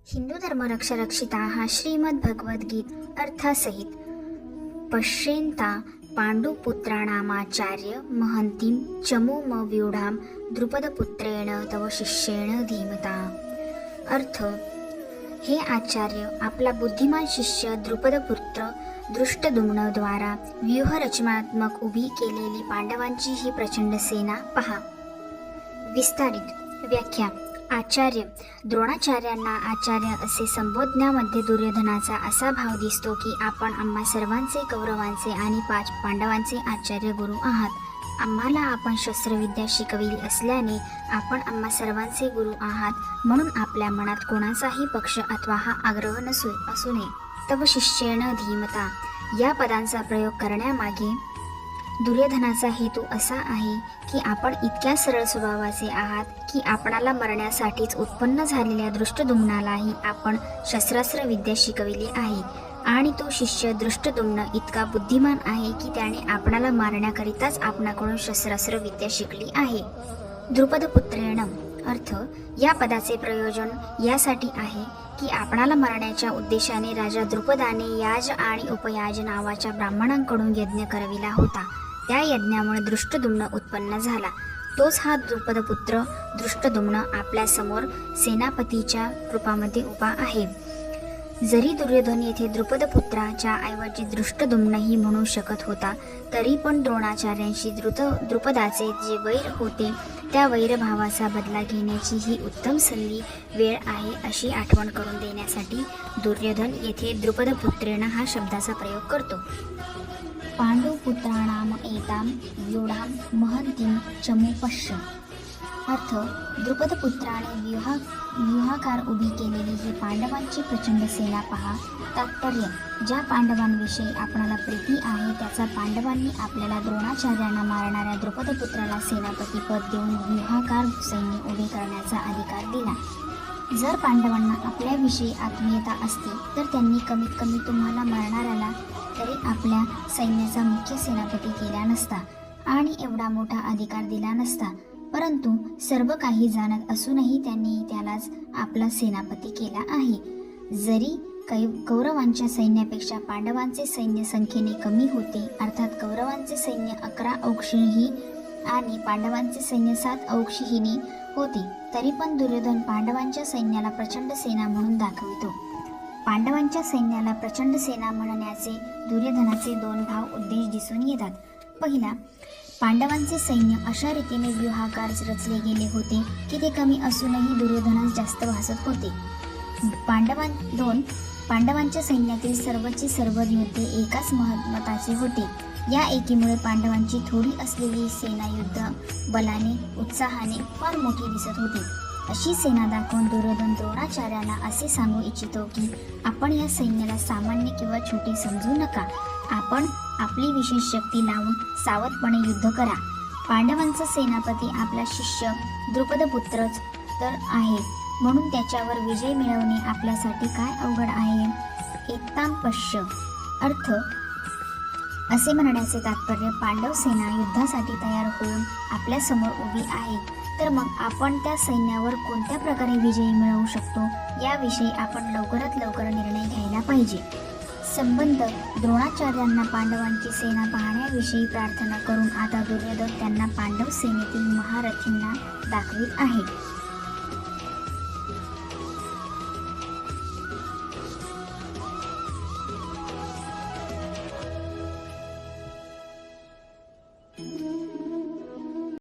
हिंदू धर्मरक्षा रक्षिता हा श्रीमद्भगवद्गीत अर्थासहित पश्येन्ता पाण्डुपुत्राणामाचार्य महंतीं चमूमव्यूढां द्रुपदपुत्रेण तव शिष्येण धीमता। अर्थ, हे आचार्य, आपला बुद्धिमान शिष्य द्रुपदपुत्र दृष्टद्युम्न द्वारा व्यूहरचनात्मक उभी केलेली पांडवांची ही प्रचंड सेना पहा। विस्तारित व्याख्या. आचार्य. द्रोणाचार्यांना आचार्य असे संबोधण्यामध्ये दुर्योधनाचा असा भाव दिसतो की आपण आम्हा सर्वांचे, कौरवांचे आणि 5 पांडवांचे आचार्य गुरु आहात। आम्हाला आपण शस्त्रविद्या शिकविली असल्याने आपण आम्हा सर्वांचे गुरु आहात, म्हणून आपल्या मनात कोणाचाही पक्ष अथवा हा आग्रह असू नये। तव शिष्येण धीमता या पदांचा प्रयोग करण्यामागे दुर्योधनाचा हेतू असा आहे की आपण इतक्या सरळ स्वभावाचे आहात की आपणाला मरण्यासाठीच उत्पन्न झालेल्या दृष्टद्युम्नालाही आपण शस्त्रास्त्र विद्या शिकविली आहे, आणि तो शिष्य दृष्टद्युम्न इतका बुद्धिमान आहे की त्याने आपणाला मारण्याकरिताच आपणाकडून शस्त्रास्त्र विद्या शिकली आहे। द्रुपदपुत्रेण. अर्थ, या पदाचे प्रयोजन यासाठी आहे की आपणाला मारण्याच्या उद्देशाने राजा द्रुपदाने याज आणि उपयाज नावाच्या ब्राह्मणांकडून यज्ञ करविला होता। त्या यज्ञामुळे दृष्टद्युम्न उत्पन्न झाला। तोच हा द्रुपदपुत्र दृष्टद्युम्न आपल्या समोर सेनापतीच्या रूपामध्ये उभा आहे। जरी दुर्योधन येथे द्रुपदपुत्राच्या ऐवजी दृष्टद्युम्नही म्हणू शकत होता, तरी पण द्रोणाचार्यांशी द्रुपदाचे जे वैर होते त्या वैरभावाचा बदला घेण्याची ही उत्तम संधी वेळ आहे अशी आठवण करून देण्यासाठी दुर्योधन येथे द्रुपदपुत्रेण हा शब्दाचा प्रयोग करतो। पांडुपुत्राणाम एताम व्यूढां महंतीं चमू पश्य. अर्थ, द्रुपदपुत्राने व्यूहाकार उभी केलेली ही पांडवांची प्रचंड सेना पहा। तात्पर्य, ज्या पांडवांविषयी आपणाला प्रीती आहे त्याचा पांडवांनी आपल्याला द्रोणाचार्यांना मारणाऱ्या द्रुपदपुत्राला सेनापती पद देऊन व्यूहाकार सैन्य उभे करण्याचा अधिकार दिला। जर पांडवांना आपल्याविषयी आत्मीयता असती तर त्यांनी कमीत कमी तुम्हाला मारणाऱ्याला तरी आपल्या सैन्याचा मुख्य सेनापती केला नसता आणि एवढा मोठा अधिकार दिला नसता, परंतु सर्व काही जाणत असूनही त्यांनी त्यालाच आपला सेनापती केला आहे। जरी कौरवांच्या सैन्यापेक्षा पांडवांचे सैन्य संख्येने कमी होते, अर्थात कौरवांचे सैन्य 11 औक्षिणी आणि पांडवांचे सैन्य 7 औक्षिणी होते, तरी पण दुर्योधन पांडवांच्या सैन्याला प्रचंड सेना म्हणून दाखवितो। पांडवांच्या सैन्याला प्रचंड सेना म्हणण्याचे दुर्योधनाचे 2 उद्देश दिसून येतात। पहिला, पांडवांचे सैन्य अशा रीतीने व्यूहाकार रचले गेले होते की ते कमी असूनही दुर्योधनास जास्त भासत होते। 2. पांडवांच्या सैन्यातील सर्वचे सर्व योद्धे एकाच मताचे होते। या एकीमुळे पांडवांची थोडी असलेली सेना युद्ध बलाने, उत्साहाने फार मोठी दिसत होती। अशी सेना दाखवून दुर्योधन द्रोणाचार्यांना असे सांगू इच्छितो की आपण या सैन्याला सामान्य किंवा छोटी समजू नका। आपण आपली विशेष शक्ती लावून सावधपणे युद्ध करा। पांडवांचा सेनापती आपला शिष्य द्रुपदपुत्रच तर आहे, म्हणून त्याच्यावर विजय मिळवणे आपल्यासाठी काय अवघड आहे। एताम पश्य. अर्थ, असे म्हणण्याचे तात्पर्य, पांडव सेना युद्धासाठी तयार होऊन आपल्या समोर उभी आहे, तर मग आपण त्या सैन्यावर कोणत्या प्रकारे विजय मिळवू शकतो याविषयी आपण लवकरात लवकर निर्णय घ्यायला पाहिजे। संबंध. द्रोणाचार्यांना पांडवांची सेना पाहण्याविषयी प्रार्थना करून आता दुर्योधन त्यांना पांडव सेनेतील महारथींना दाखवित आहे।